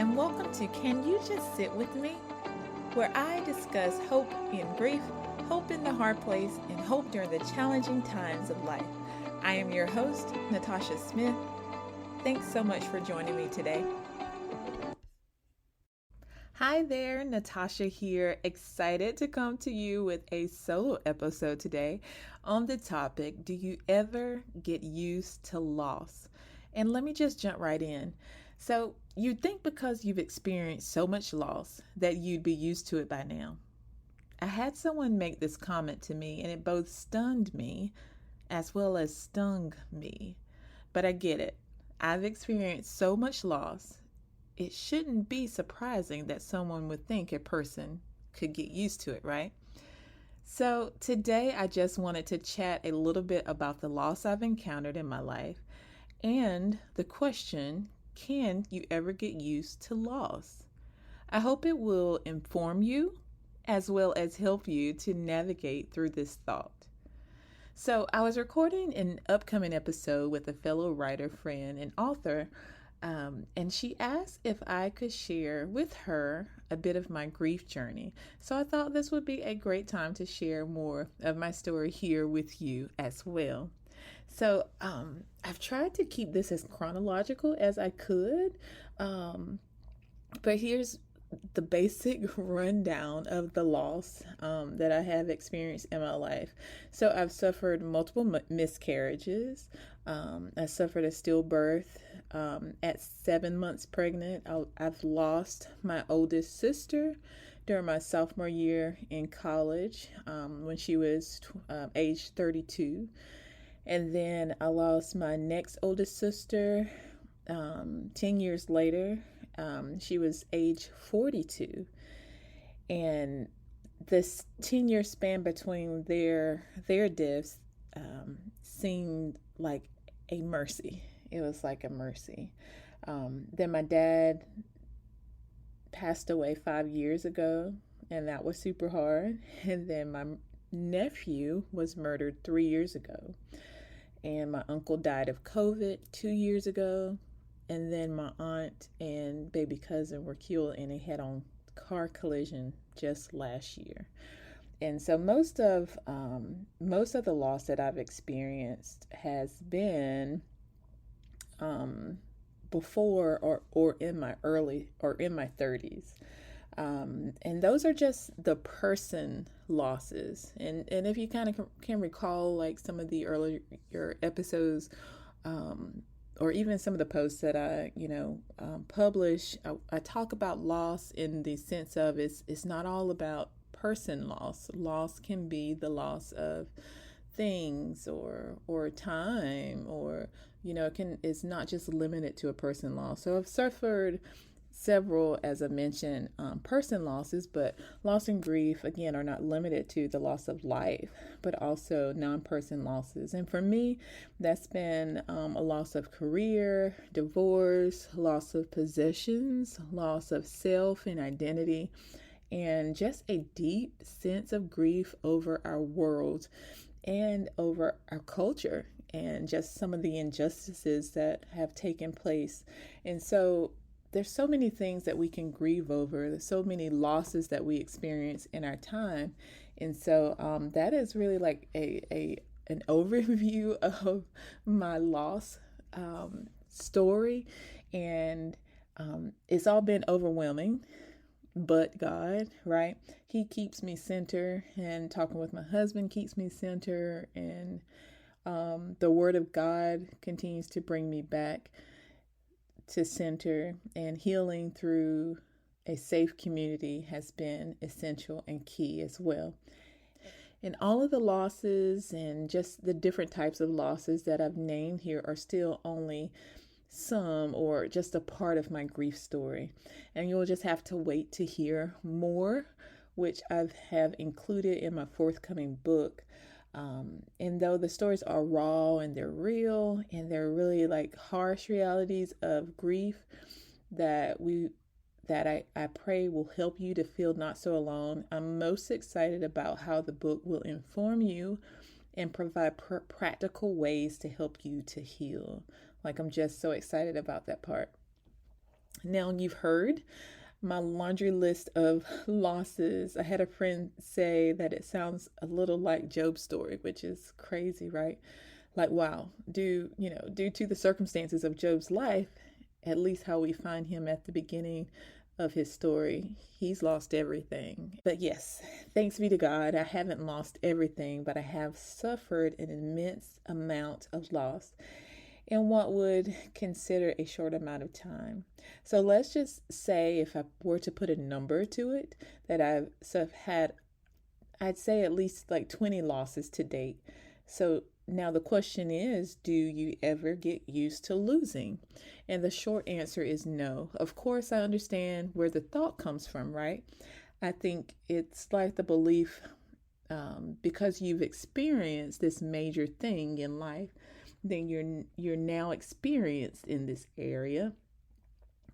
and welcome to Can You Just Sit With Me? Where I discuss hope in grief, hope in the hard place, and hope during the challenging times of life. I am your host, Natasha Smith. Thanks so much for joining me today. Hi there, Natasha here, excited to come to you with a solo episode today on the topic, do you ever get used to loss? And let me just jump right in. So, you'd think because you've experienced so much loss that you'd be used to it by now. I had someone make this comment to me, and it both stunned me as well as stung me. But I get it. I've experienced so much loss, it shouldn't be surprising that someone would think a person could get used to it, right? So, today I just wanted to chat a little bit about the loss I've encountered in my life and the question, can you ever get used to loss? I hope it will inform you as well as help you to navigate through this thought. So, I was recording an upcoming episode with a fellow writer friend and author, and she asked if I could share with her a bit of my grief journey. So, I thought this would be a great time to share more of my story here with you as well. So, I've tried to keep this as chronological as I could, but here's the basic rundown of the loss that I have experienced in my life. So I've suffered multiple miscarriages. I suffered a stillbirth at 7 months pregnant. I've lost my oldest sister during my sophomore year in college when she was age 32. And then I lost my next oldest sister 10 years later. She was age 42. And this 10-year span between their deaths seemed like a mercy. It was like a mercy. Then my dad passed away 5 years ago, and that was super hard. And then my nephew was murdered 3 years ago. And my uncle died of COVID 2 years ago. And then my aunt and baby cousin were killed in a head-on car collision just last year. And so most of the loss that I've experienced has been before or in my early or in my 30s. And those are just the person losses. And if you kind of can recall, like some of the earlier episodes, or even some of the posts that I, publish, I talk about loss in the sense of it's not all about person loss. Loss can be the loss of things or time, or it's not just limited to a person loss. So I've suffered several, as I mentioned, person losses, but loss and grief, again, are not limited to the loss of life, but also non-person losses. And for me, that's been a loss of career, divorce, loss of possessions, loss of self and identity, and just a deep sense of grief over our world and over our culture and just some of the injustices that have taken place. And so there's so many things that we can grieve over. There's so many losses that we experience in our time. And so that is really like an overview of my loss story. And it's all been overwhelming, but God, right? He keeps me center, and talking with my husband keeps me center. And the word of God continues to bring me back to center, and healing through a safe community has been essential and key as well. And all of the losses and just the different types of losses that I've named here are still only some or just a part of my grief story. And you'll just have to wait to hear more, which I have included in my forthcoming book. And though the stories are raw and they're real and they're really like harsh realities of grief that I pray will help you to feel not so alone, I'm most excited about how the book will inform you and provide practical ways to help you to heal. Like, I'm just so excited about that part. Now, you've heard my laundry list of losses. I had a friend say that it sounds a little like Job's story, which is crazy, right? Like, wow, due to the circumstances of Job's life, at least how we find him at the beginning of his story, he's lost everything. But yes, thanks be to God, I haven't lost everything, but I have suffered an immense amount of loss in what would consider a short amount of time. So let's just say, if I were to put a number to it, that I've had, I'd say at least like 20 losses to date. So now the question is, do you ever get used to losing? And the short answer is no. Of course, I understand where the thought comes from, right? I think it's like the belief, because you've experienced this major thing in life, then you're now experienced in this area,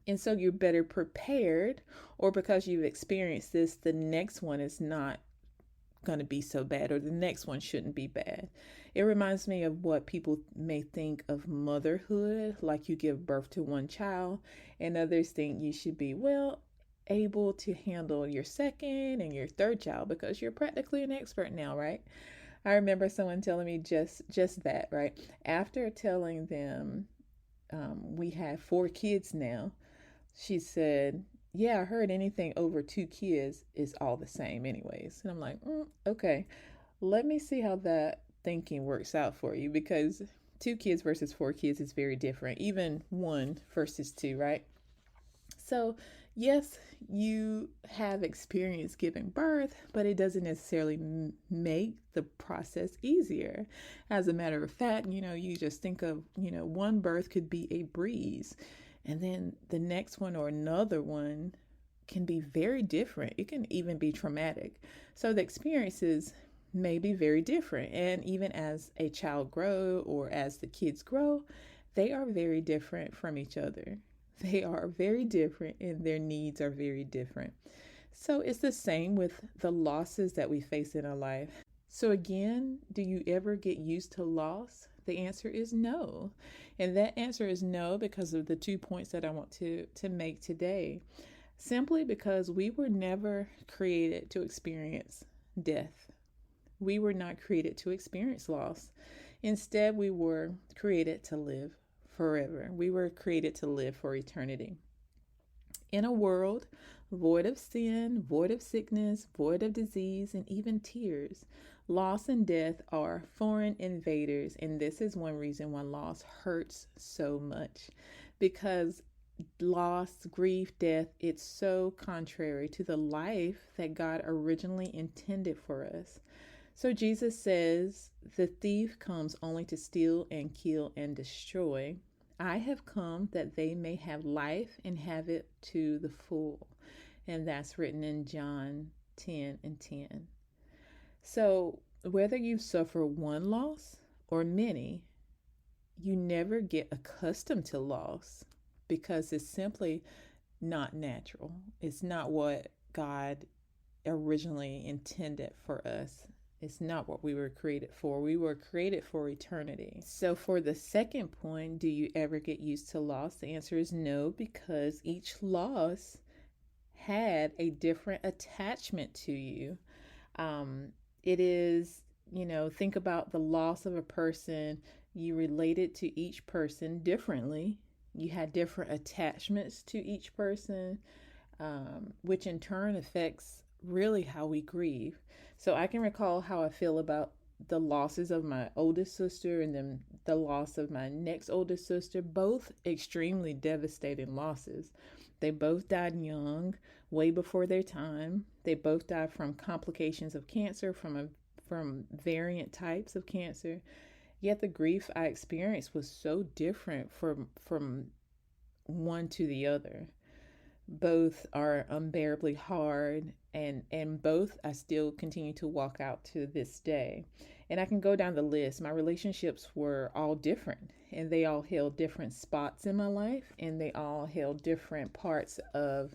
and so you're better prepared. Or because you've experienced this, the next one is not going to be so bad, or the next one shouldn't be bad. It reminds me of what people may think of motherhood, like you give birth to one child, and others think you should be, well, able to handle your second and your third child because you're practically an expert now, right? I remember someone telling me just that, right? After telling them, we have 4 kids now, she said, "Yeah, I heard anything over 2 kids is all the same, anyways." And I'm like, okay, let me see how that thinking works out for you, because 2 kids versus 4 kids is very different, even one versus two, right? So, yes, you have experience giving birth, but it doesn't necessarily make the process easier. As a matter of fact, you just think of, one birth could be a breeze, and then the next one or another one can be very different. It can even be traumatic. So the experiences may be very different. And even as a child grow, or as the kids grow, they are very different from each other. They are very different, and their needs are very different. So it's the same with the losses that we face in our life. So again, do you ever get used to loss? The answer is no. And that answer is no because of the 2 points that I want to make today. Simply because we were never created to experience death. We were not created to experience loss. Instead, we were created to live forever. We were created to live for eternity. In a world void of sin, void of sickness, void of disease, and even tears, loss and death are foreign invaders. And this is one reason why loss hurts so much, because loss, grief, death, it's so contrary to the life that God originally intended for us. So Jesus says, "The thief comes only to steal and kill and destroy. I have come that they may have life and have it to the full." And that's written in John 10 and 10. So whether you suffer one loss or many, you never get accustomed to loss, because it's simply not natural. It's not what God originally intended for us. It's not what we were created for. We were created for eternity. So, for the second point, do you ever get used to loss? The answer is no, because each loss had a different attachment to you. It is, think about the loss of a person. You related to each person differently. You had different attachments to each person, which in turn affects really how we grieve. So I can recall how I feel about the losses of my oldest sister and then the loss of my next oldest sister, both extremely devastating losses. They both died young, way before their time. They both died from complications of cancer, from variant types of cancer. Yet the grief I experienced was so different from one to the other. Both are unbearably hard, and both I still continue to walk out to this day. And I can go down the list. My relationships were all different, and they all held different spots in my life, and they all held different parts of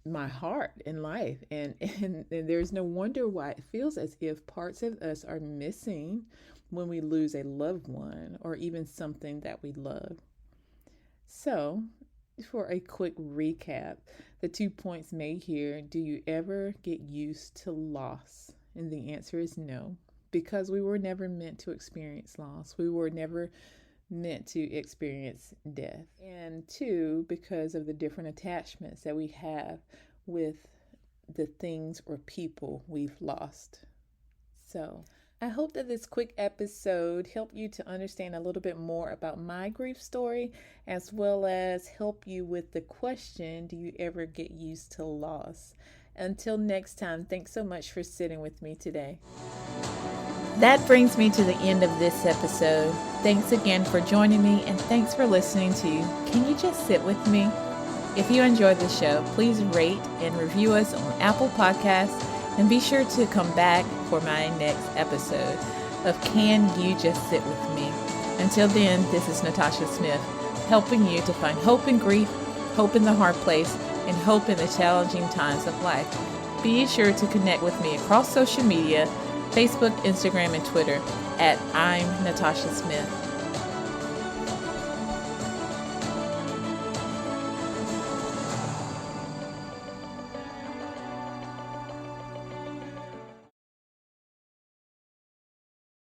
my heart in life. And there's no wonder why it feels as if parts of us are missing when we lose a loved one or even something that we love. So For a quick recap, the 2 points made here: do you ever get used to loss? And the answer is no, because we were never meant to experience loss. We were never meant to experience death. And two, because of the different attachments that we have with the things or people we've lost. So, I hope that this quick episode helped you to understand a little bit more about my grief story, as well as help you with the question, do you ever get used to loss? Until next time, thanks so much for sitting with me today. That brings me to the end of this episode. Thanks again for joining me, and thanks for listening to Can You Just Sit With Me? If you enjoyed the show, please rate and review us on Apple Podcasts, and be sure to come back for my next episode of Can You Just Sit With Me? Until then, this is Natasha Smith, helping you to find hope in grief, hope in the hard place, and hope in the challenging times of life. Be sure to connect with me across social media, Facebook, Instagram, and Twitter at I'm Natasha Smith.